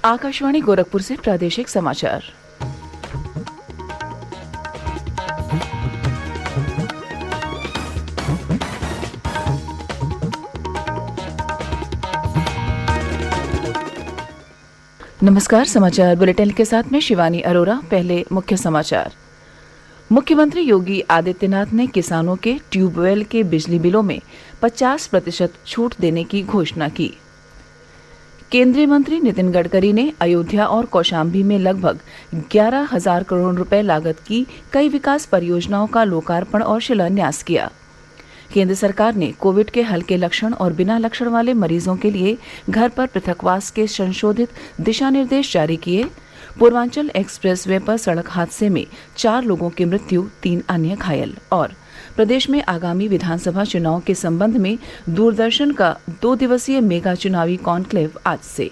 आकाशवाणी गोरखपुर से प्रादेशिक समाचार। नमस्कार, समाचार बुलेटिन के साथ में शिवानी अरोरा। पहले मुख्य समाचार। मुख्यमंत्री योगी आदित्यनाथ ने किसानों के ट्यूबवेल के बिजली बिलों में 50% छूट देने की घोषणा की। केंद्रीय मंत्री नितिन गडकरी ने अयोध्या और कौशाम्बी में लगभग 11,000 करोड़ रुपए लागत की कई विकास परियोजनाओं का लोकार्पण और शिलान्यास किया। केंद्र सरकार ने कोविड के हल्के लक्षण और बिना लक्षण वाले मरीजों के लिए घर पर पृथकवास के संशोधित दिशा निर्देश जारी किए। पूर्वांचल एक्सप्रेस वे पर सड़क हादसे में 4 लोगों की मृत्यु, 3 अन्य घायल। और प्रदेश में आगामी विधानसभा चुनाव के संबंध में दूरदर्शन का 2 दिवसीय मेगा चुनावी कॉन्क्लेव आज से।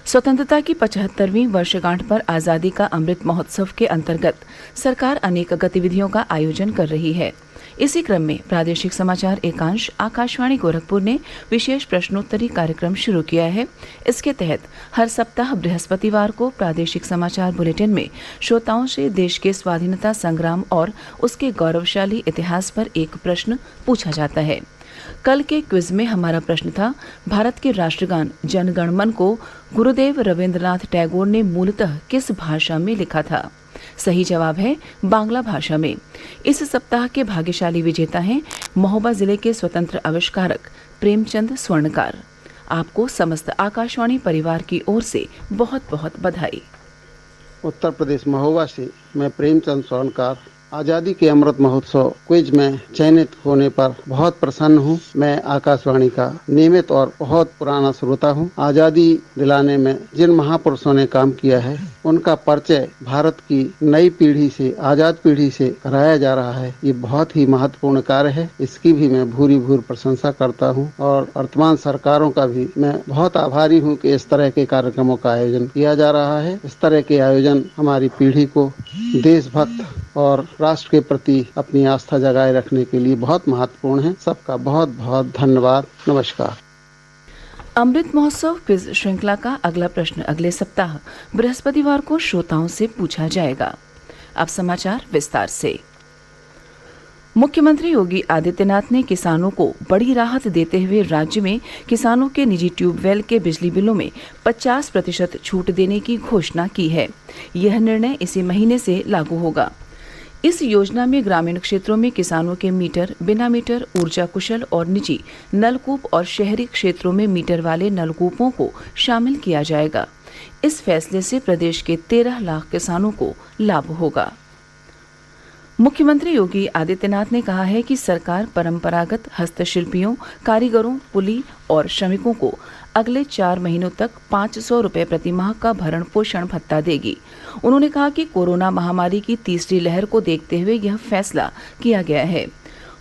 स्वतंत्रता की 75वीं वर्षगांठ पर आजादी का अमृत महोत्सव के अंतर्गत सरकार अनेक गतिविधियों का आयोजन कर रही है। इसी क्रम में प्रादेशिक समाचार एकांश आकाशवाणी गोरखपुर ने विशेष प्रश्नोत्तरी कार्यक्रम शुरू किया है। इसके तहत हर सप्ताह बृहस्पतिवार को प्रादेशिक समाचार बुलेटिन में श्रोताओं से देश के स्वाधीनता संग्राम और उसके गौरवशाली इतिहास पर एक प्रश्न पूछा जाता है। कल के क्विज में हमारा प्रश्न था, भारत के राष्ट्रगान जन गण मन को गुरुदेव रविंद्रनाथ टैगोर ने मूलतः किस भाषा में लिखा था? सही जवाब है बांग्ला भाषा में। इस सप्ताह के भाग्यशाली विजेता हैं महोबा जिले के स्वतंत्र आविष्कारक प्रेमचंद स्वर्णकार। आपको समस्त आकाशवाणी परिवार की ओर से बहुत बहुत बधाई। उत्तर प्रदेश महोबा से मैं प्रेमचंद स्वर्णकार आज़ादी के अमृत महोत्सव क्विज में चयनित होने पर बहुत प्रसन्न हूँ। मैं आकाशवाणी का नियमित और बहुत पुराना श्रोता हूँ। आज़ादी दिलाने में जिन महापुरुषों ने काम किया है उनका परिचय भारत की नई पीढ़ी से, आज़ाद पीढ़ी से कराया जा रहा है। ये बहुत ही महत्वपूर्ण कार्य है। इसकी भी मैं भूरी प्रशंसा करता हूँ और वर्तमान सरकारों का भी मैं बहुत आभारी हूँ कि इस तरह के कार्यक्रमों का आयोजन किया जा रहा है। इस तरह के आयोजन हमारी पीढ़ी को देशभक्त और राष्ट्र के प्रति अपनी आस्था जगाए रखने के लिए बहुत महत्वपूर्ण है। सबका बहुत बहुत धन्यवाद। नमस्कार। अमृत महोत्सव क्विज श्रृंखला का अगला प्रश्न अगले सप्ताह बृहस्पतिवार को श्रोताओं से पूछा जाएगा। अब समाचार विस्तार से। मुख्यमंत्री योगी आदित्यनाथ ने किसानों को बड़ी राहत देते हुए राज्य में किसानों के निजी ट्यूबवेल के बिजली बिलों में 50% छूट देने की घोषणा की है। यह निर्णय इसी महीने से लागू होगा। इस योजना में ग्रामीण क्षेत्रों में किसानों के मीटर, बिना मीटर, ऊर्जा कुशल और निजी नलकूप और शहरी क्षेत्रों में मीटर वाले नलकूपों को शामिल किया जाएगा। इस फैसले से प्रदेश के 13 लाख किसानों को लाभ होगा। मुख्यमंत्री योगी आदित्यनाथ ने कहा है कि सरकार परंपरागत हस्तशिल्पियों, कारीगरों, कुली और श्रमिकों को अगले 4 महीनों तक 500 रुपये प्रति माह का भरण पोषण भत्ता देगी। उन्होंने कहा कि कोरोना महामारी की तीसरी लहर को देखते हुए यह फैसला किया गया है।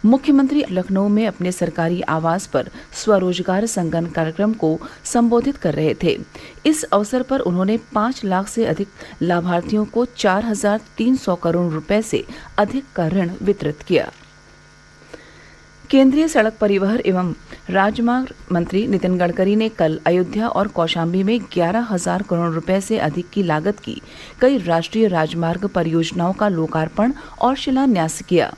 मुख्यमंत्री लखनऊ में अपने सरकारी आवास पर स्वरोजगार संगठन कार्यक्रम को संबोधित कर रहे थे। इस अवसर पर उन्होंने 5 लाख से अधिक लाभार्थियों को 4,300 करोड़ रुपए से अधिक का ऋण वितरित किया। केंद्रीय सड़क परिवहन एवं राजमार्ग मंत्री नितिन गडकरी ने कल अयोध्या और कौशाम्बी में 11,000 करोड़ रुपए से अधिक की लागत की कई राष्ट्रीय राजमार्ग परियोजनाओं का लोकार्पण और शिलान्यास किया।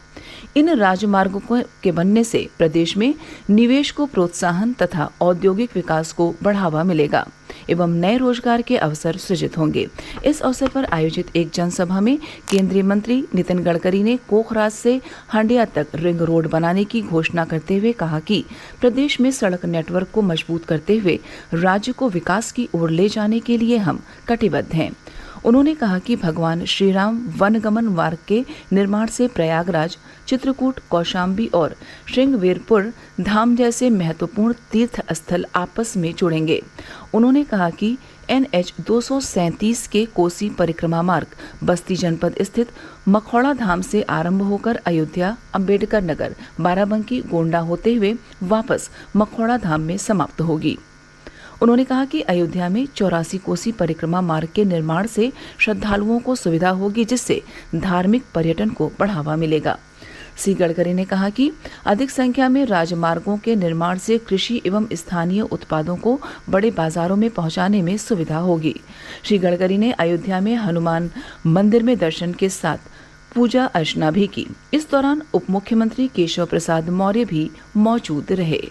इन राजमार्गों के बनने से प्रदेश में निवेश को प्रोत्साहन तथा औद्योगिक विकास को बढ़ावा मिलेगा एवं नए रोजगार के अवसर सृजित होंगे। इस अवसर पर आयोजित एक जनसभा में केंद्रीय मंत्री नितिन गडकरी ने कोखराज से हंडिया तक रिंग रोड बनाने की घोषणा करते हुए कहा कि प्रदेश में सड़क नेटवर्क को मजबूत करते हुए राज्य को विकास की ओर ले जाने के लिए हम कटिबद्ध हैं। उन्होंने कहा कि भगवान श्री राम वनगमन मार्ग के निर्माण से प्रयागराज, चित्रकूट, कौशाम्बी और श्रृंगवेरपुर धाम जैसे महत्वपूर्ण तीर्थ स्थल आपस में जुड़ेंगे। उन्होंने कहा कि NH 237 के कोसी परिक्रमा मार्ग बस्ती जनपद स्थित मखौड़ा धाम से आरंभ होकर अयोध्या, अंबेडकर नगर, बाराबंकी, गोंडा होते हुए वापस मखौड़ा धाम में समाप्त होगी। उन्होंने कहा कि अयोध्या में 84 कोसी परिक्रमा मार्ग के निर्माण से श्रद्धालुओं को सुविधा होगी, जिससे धार्मिक पर्यटन को बढ़ावा मिलेगा। श्री गडकरी ने कहा कि अधिक संख्या में राजमार्गों के निर्माण से कृषि एवं स्थानीय उत्पादों को बड़े बाजारों में पहुंचाने में सुविधा होगी। श्री गडकरी ने अयोध्या में हनुमान मंदिर में दर्शन के साथ पूजा अर्चना भी की। इस दौरान उप मुख्यमंत्री केशव प्रसाद मौर्य भी मौजूद रहे।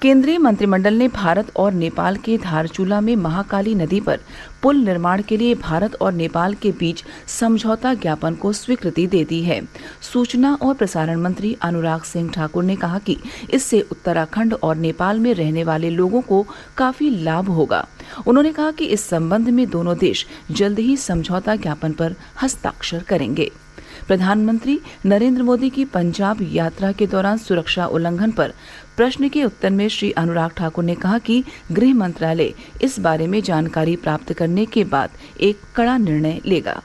केंद्रीय मंत्रिमंडल ने भारत और नेपाल के धारचूला में महाकाली नदी पर पुल निर्माण के लिए भारत और नेपाल के बीच समझौता ज्ञापन को स्वीकृति दे दी है। सूचना और प्रसारण मंत्री अनुराग सिंह ठाकुर ने कहा कि इससे उत्तराखंड और नेपाल में रहने वाले लोगों को काफी लाभ होगा। उन्होंने कहा कि इस संबंध में दोनों देश जल्द ही समझौता ज्ञापन पर हस्ताक्षर करेंगे। प्रधानमंत्री नरेंद्र मोदी की पंजाब यात्रा के दौरान सुरक्षा उल्लंघन पर प्रश्न के उत्तर में श्री अनुराग ठाकुर ने कहा कि गृह मंत्रालय इस बारे में जानकारी प्राप्त करने के बाद एक कड़ा निर्णय लेगा।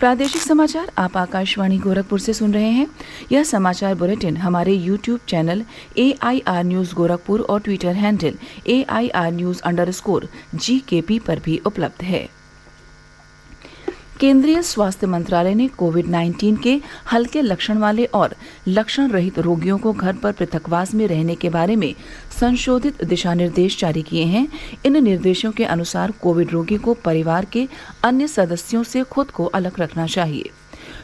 प्रादेशिक समाचार आप आकाशवाणी गोरखपुर से सुन रहे हैं। यह समाचार बुलेटिन हमारे YouTube channel AIR news Gorakhpur और ट्विटर हैंडल AIR न्यूज_GKP पर भी उपलब्ध है। केंद्रीय स्वास्थ्य मंत्रालय ने कोविड-19 के हल्के लक्षण वाले और लक्षण रहित रोगियों को घर पर पृथकवास में रहने के बारे में संशोधित दिशा निर्देश जारी किए हैं। इन निर्देशों के अनुसार कोविड रोगी को परिवार के अन्य सदस्यों से खुद को अलग रखना चाहिए।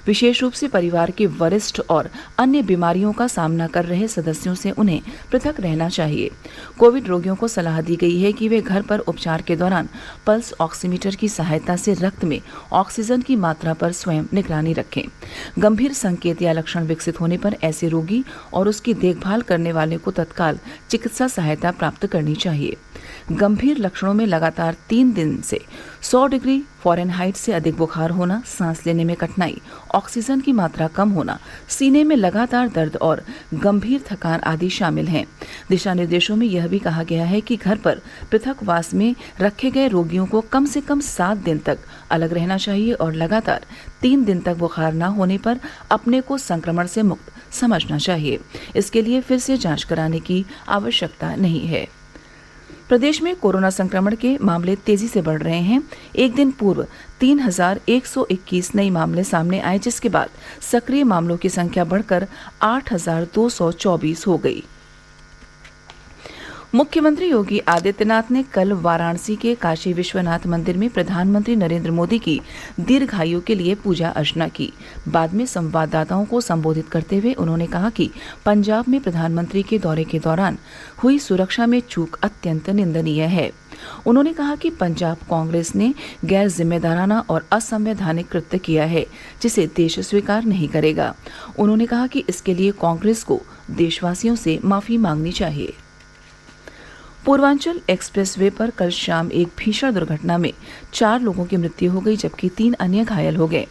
विशेष रूप से परिवार के वरिष्ठ और अन्य बीमारियों का सामना कर रहे सदस्यों से उन्हें पृथक रहना चाहिए। कोविड रोगियों को सलाह दी गई है कि वे घर पर उपचार के दौरान पल्स ऑक्सीमीटर की सहायता से रक्त में ऑक्सीजन की मात्रा पर स्वयं निगरानी रखें। गंभीर संकेत या लक्षण विकसित होने पर ऐसे रोगी और उसकी देखभाल करने वाले को तत्काल चिकित्सा सहायता प्राप्त करनी चाहिए। गंभीर लक्षणों में लगातार 3 दिन से 100 डिग्री फ़ारेनहाइट से अधिक बुखार होना, सांस लेने में कठिनाई, ऑक्सीजन की मात्रा कम होना, सीने में लगातार दर्द और गंभीर थकान आदि शामिल हैं। दिशा निर्देशों में यह भी कहा गया है कि घर पर पृथकवास में रखे गए रोगियों को कम से कम 7 दिन तक अलग रहना चाहिए और लगातार 3 दिन तक बुखार न होने पर अपने को संक्रमण से मुक्त समझना चाहिए। इसके लिए फिर से जांच कराने की आवश्यकता नहीं है। प्रदेश में कोरोना संक्रमण के मामले तेजी से बढ़ रहे हैं। एक दिन पूर्व 3,121 नए मामले सामने आए, जिसके बाद सक्रिय मामलों की संख्या बढ़कर 8,224 हो गई। मुख्यमंत्री योगी आदित्यनाथ ने कल वाराणसी के काशी विश्वनाथ मंदिर में प्रधानमंत्री नरेंद्र मोदी की दीर्घायु के लिए पूजा अर्चना की। बाद में संवाददाताओं को संबोधित करते हुए उन्होंने कहा कि पंजाब में प्रधानमंत्री के दौरे के दौरान हुई सुरक्षा में चूक अत्यंत निंदनीय है। उन्होंने कहा कि पंजाब कांग्रेस ने गैर जिम्मेदाराना और असंवैधानिक कृत्य किया है, जिसे देश स्वीकार नहीं करेगा। उन्होंने कहा कि इसके लिए कांग्रेस को देशवासियों से माफी मांगनी चाहिए। पूर्वांचल एक्सप्रेसवे पर कल शाम एक भीषण दुर्घटना में 4 लोगों की मृत्यु हो गई, जबकि 3 अन्य घायल हो गए।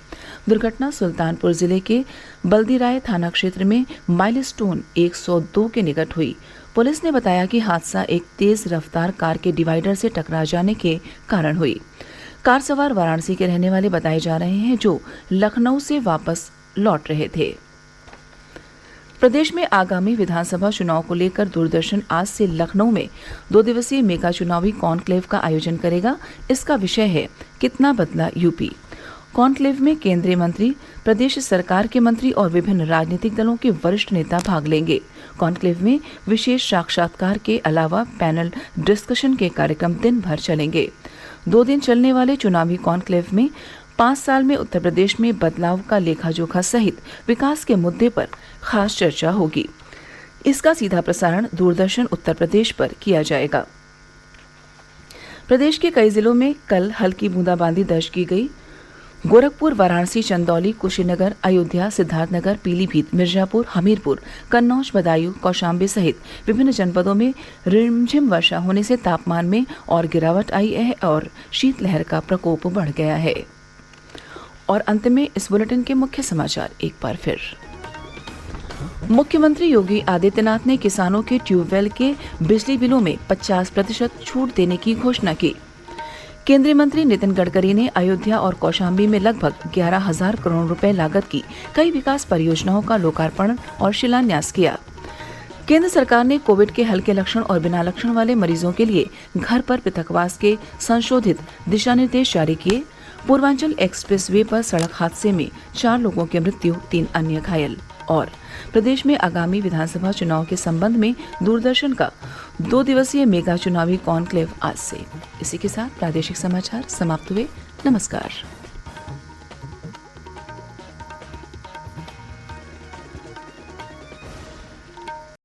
दुर्घटना सुल्तानपुर जिले के बल्दीराय थाना क्षेत्र में माइलस्टोन 102 के निकट हुई। पुलिस ने बताया कि हादसा एक तेज रफ्तार कार के डिवाइडर से टकरा जाने के कारण हुई। कार सवार वाराणसी के रहने वाले बताए जा रहे हैं, जो लखनऊ से वापस लौट रहे थे। प्रदेश में आगामी विधानसभा चुनाव को लेकर दूरदर्शन आज से लखनऊ में 2 दिवसीय मेगा चुनावी कॉन्क्लेव का आयोजन करेगा। इसका विषय है कितना बदला यूपी। कॉन्क्लेव में केंद्रीय मंत्री, प्रदेश सरकार के मंत्री और विभिन्न राजनीतिक दलों के वरिष्ठ नेता भाग लेंगे। कॉन्क्लेव में विशेष साक्षात्कार के अलावा पैनल डिस्कशन के कार्यक्रम दिन भर चलेंगे। 2 दिन चलने वाले चुनावी कॉन्क्लेव में 5 साल में उत्तर प्रदेश में बदलाव का लेखा जोखा सहित विकास के मुद्दे पर खास चर्चा होगी। इसका सीधा प्रसारण दूरदर्शन उत्तर प्रदेश पर किया जाएगा। प्रदेश के कई जिलों में कल हल्की बूंदाबांदी दर्ज की गई। गोरखपुर, वाराणसी, चंदौली, कुशीनगर, अयोध्या, सिद्धार्थनगर, पीलीभीत, मिर्जापुर, हमीरपुर, कन्नौज, बदायूं, कौशाम्बी सहित विभिन्न जनपदों में रिमझिम वर्षा होने से तापमान में और गिरावट आई है और शीतलहर का प्रकोप बढ़ गया है। और अंत में इस बुलेटिन के मुख्य समाचार एक बार फिर। मुख्यमंत्री योगी आदित्यनाथ ने किसानों के ट्यूबवेल के बिजली बिलों में 50% छूट देने की घोषणा की। केंद्रीय मंत्री नितिन गडकरी ने अयोध्या और कौशाम्बी में लगभग 11,000 करोड़ रुपए लागत की कई विकास परियोजनाओं का लोकार्पण और शिलान्यास किया। केंद्र सरकार ने कोविड के हल्के लक्षण और बिना लक्षण वाले मरीजों के लिए घर पर पृथकवास के संशोधित दिशा निर्देश जारी किए। पूर्वांचल एक्सप्रेसवे पर सड़क हादसे में 4 लोगों की मृत्यु, 3 अन्य घायल। और प्रदेश में आगामी विधानसभा चुनाव के संबंध में दूरदर्शन का 2 दिवसीय मेगा चुनावी कॉन्क्लेव आज से। इसी के साथ प्रादेशिक समाचार समाप्त हुए। नमस्कार।